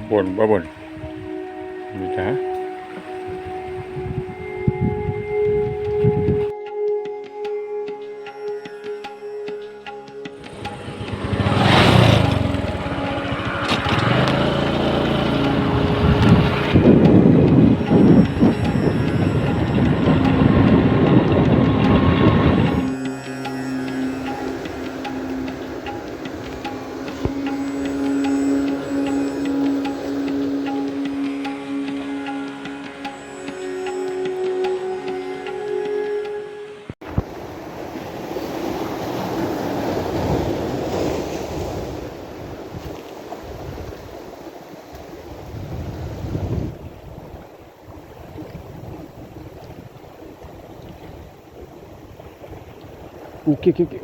Babon, babon. Dah.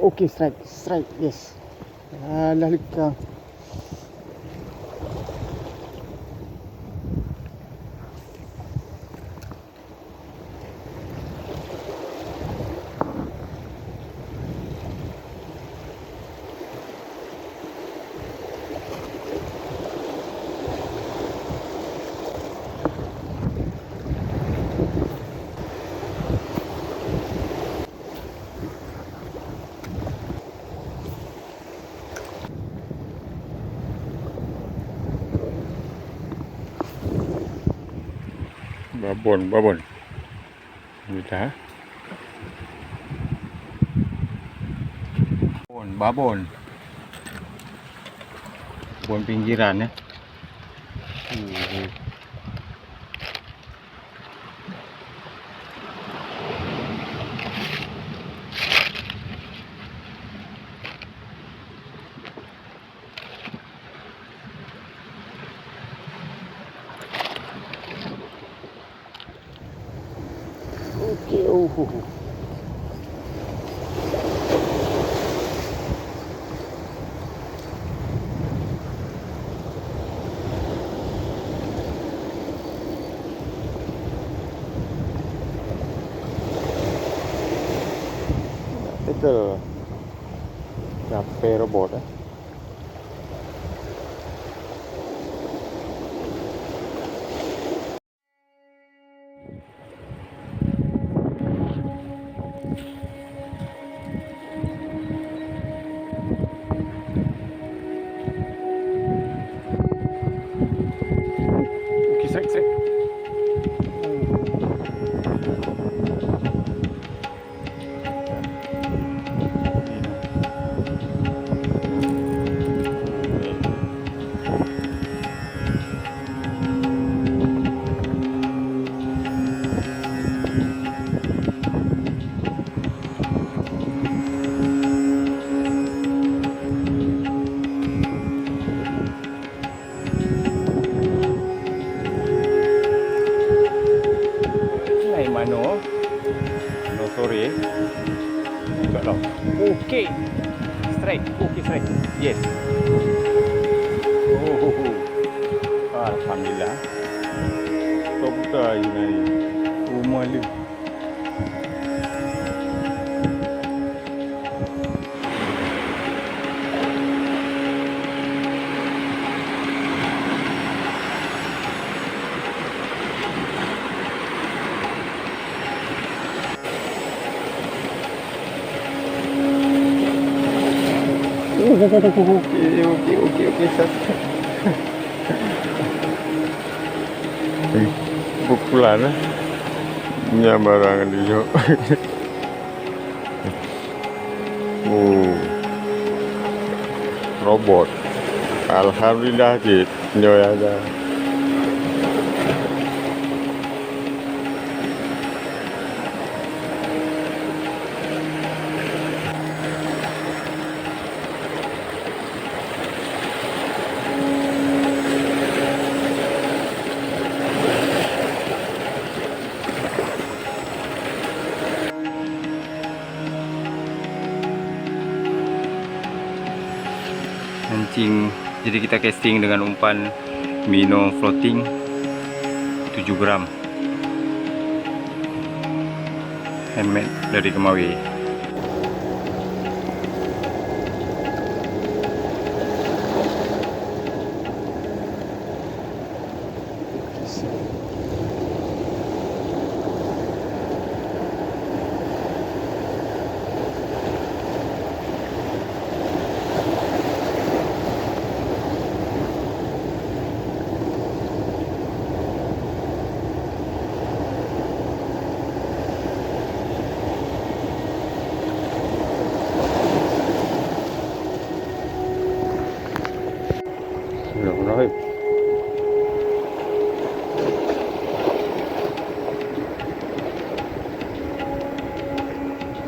Okay, strike, yes. Alah lekang. Babon, babon. Dah. Babon. Babon pinggiran ya. Okay, Betul. Sampai robot eh. Okay, strike. Mano. No, sorry. Enggak tau. Okay. Strike. Yes. Alhamdulillah. Kau buka ini. Rumah lu. Okay, sat. Pukulan lah. Nyambarangan dia. Robot. Alhamdulillah je. Nyoy ada. Mancing, jadi kita casting dengan umpan minnow floating 7 gram handmade dari Gemawe.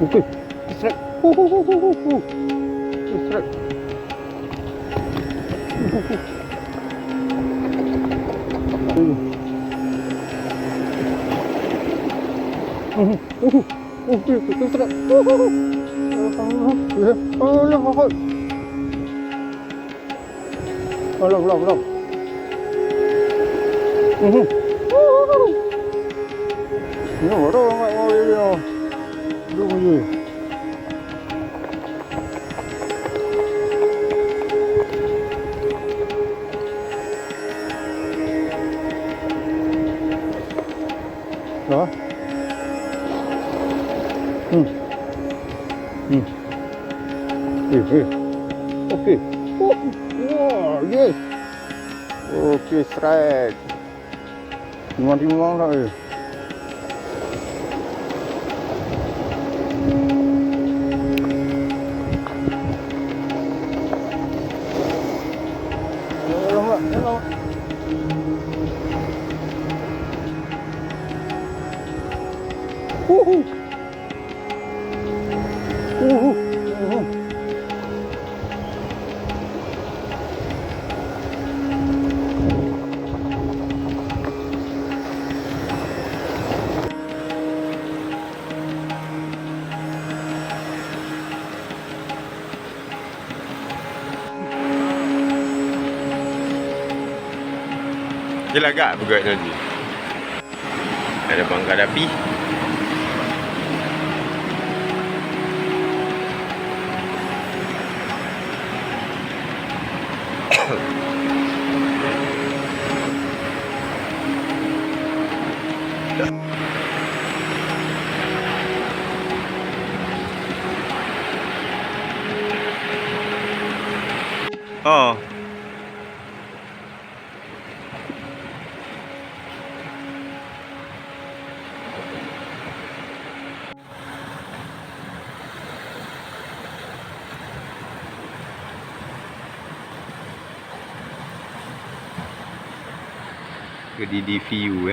Okey. Strike. Strike. Okey, strike. Belum. Ya, baru mau dia. Dulu je. Đó. Okey. Wow, yes. Okey, strike. Timang dah. Alamak. Dia lagak bergerak tadi. Ada bangkai api. Oh. Ke di view